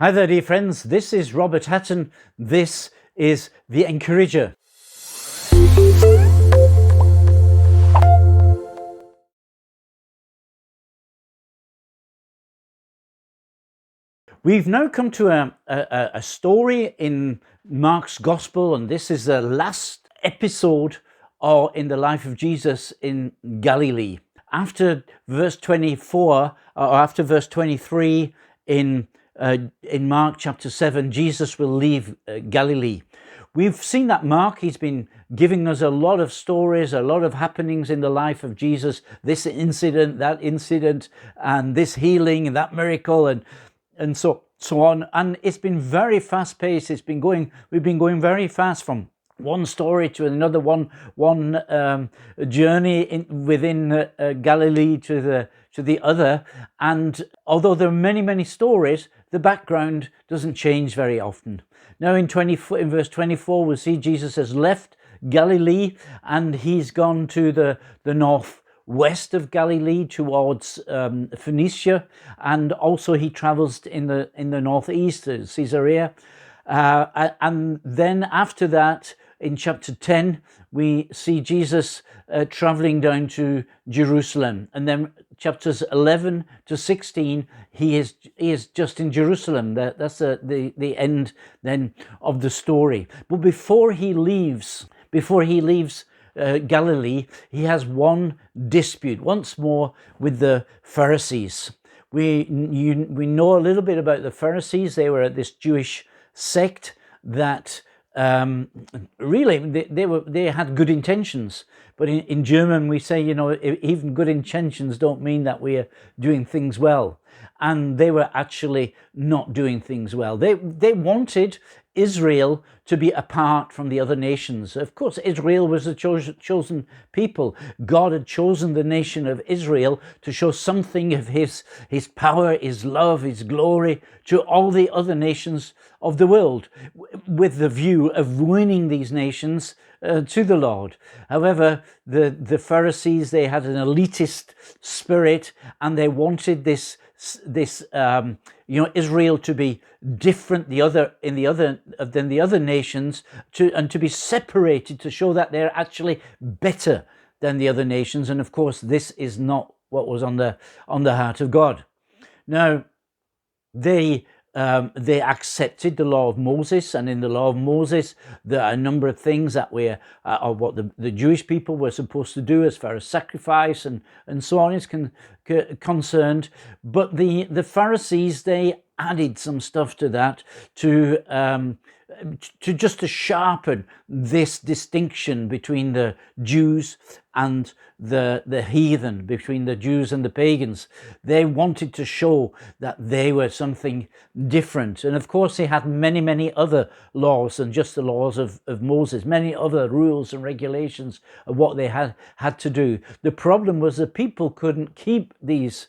Hi there, dear friends. This is Robert Hatton. This is The Encourager. We've now come to a story in Mark's Gospel, and this is the last episode in the life of Jesus in Galilee. After verse 24, or after verse 23 in Mark chapter 7, Jesus will leave Galilee. We've seen that Mark, he's been giving us a lot of stories, a lot of happenings in the life of Jesus, this incident, that incident, and this healing and that miracle, and so on. And it's been very fast paced. We've been going very fast from one story to another, one journey within Galilee to the other. And although there are many stories, the background doesn't change very often. Now in verse 24, we'll see Jesus has left Galilee and he's gone to the northwest of Galilee towards Phoenicia, and also he travels in the northeast to Caesarea, and then after that, in chapter 10, we see Jesus traveling down to Jerusalem, and then chapters 11 to 16, he is just in Jerusalem. That's the end then of the story. But before he leaves Galilee, he has one dispute once more with the Pharisees. We know a little bit about the Pharisees. They were this Jewish sect that really they had good intentions, but in German we say, even good intentions don't mean that we are doing things well, and they were actually not doing things well. They wanted Israel to be apart from the other nations. Of course, Israel was the chosen people. God had chosen the nation of Israel to show something of his power, his love, his glory to all the other nations of the world, with the view of winning these nations to the Lord. However, the Pharisees, they had an elitist spirit, and they wanted this Israel to be different than the other nations, and to be separated, to show that they're actually better than the other nations. And of course, this is not what was on the heart of God. Now, they accepted the law of Moses, and in the law of Moses there are a number of things that are what the Jewish people were supposed to do as far as sacrifice and so on is concerned. But the Pharisees, they added some stuff to that to sharpen this distinction between the Jews and the heathen, between the Jews and the pagans. They wanted to show that they were something different. And of course, they had many other laws than just the laws of Moses, many other rules and regulations of what they had to do. The problem was that people couldn't keep these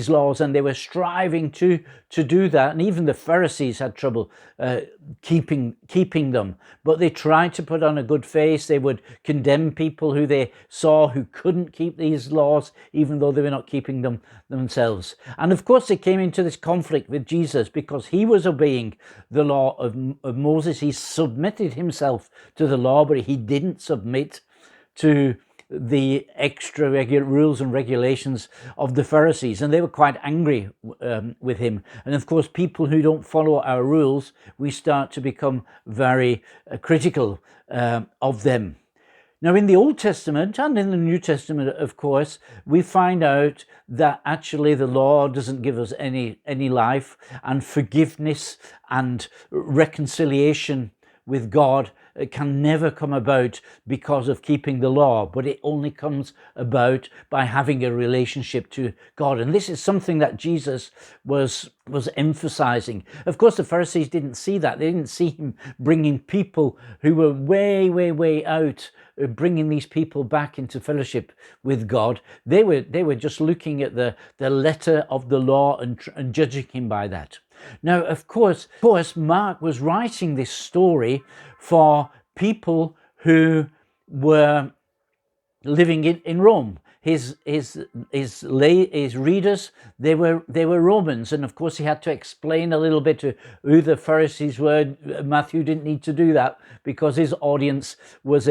laws, and they were striving to do that, and even the Pharisees had trouble keeping them. But they tried to put on a good face. They would condemn people who they saw who couldn't keep these laws, even though they were not keeping them themselves. And of course, they came into this conflict with Jesus because he was obeying the law of Moses. He submitted himself to the law, but he didn't submit to the extra rules and regulations of the Pharisees, and they were quite angry with him. And of course, people who don't follow our rules, we start to become very critical of them. Now, in the Old Testament and in the New Testament, of course, we find out that actually the law doesn't give us any life, and forgiveness and reconciliation with God can never come about because of keeping the law, but it only comes about by having a relationship to God. And this is something that Jesus was emphasizing. Of course, the Pharisees didn't see that. They didn't see him bringing people who were way out, bringing these people back into fellowship with God. They were just looking at the letter of the law and judging him by that. Now, of course, Mark was writing this story for people who were living in Rome. his readers, they were Romans, and of course he had to explain a little bit to who the Pharisees were. Matthew didn't need to do that because his audience was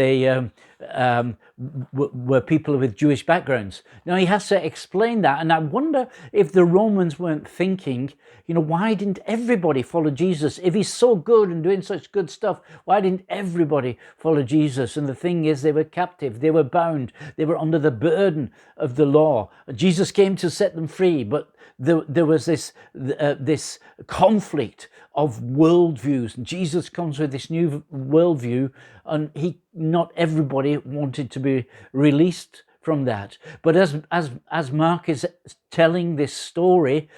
were people with Jewish backgrounds. Now he has to explain that, and I wonder if the Romans weren't thinking, why didn't everybody follow Jesus? If he's so good and doing such good stuff, why didn't everybody follow Jesus? And the thing is, they were captive, they were bound, they were under the burden of the law. Jesus came to set them free, but there was this conflict of worldviews. Jesus comes with this new worldview, and not everybody wanted to be released from that. But as Mark is telling this story,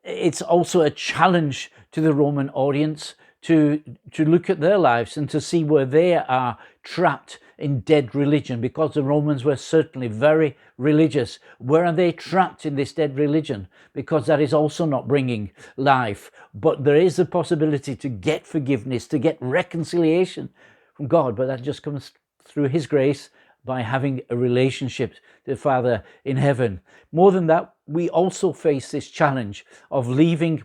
it's also a challenge to the Roman audience to look at their lives and to see where they are trapped in dead religion, because the Romans were certainly very religious. Where are they trapped in this dead religion? Because that is also not bringing life. But there is the possibility to get forgiveness, to get reconciliation from God, but that just comes through his grace by having a relationship to the Father in heaven. More than that, we also face this challenge of leaving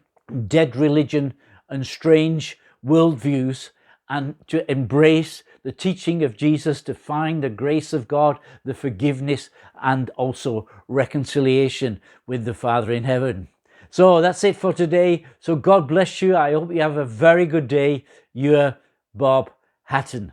dead religion and strange worldviews and to embrace the teaching of Jesus, to find the grace of God, the forgiveness, and also reconciliation with the Father in heaven. So that's it for today. So God bless you. I hope you have a very good day. You're Bob Hatton.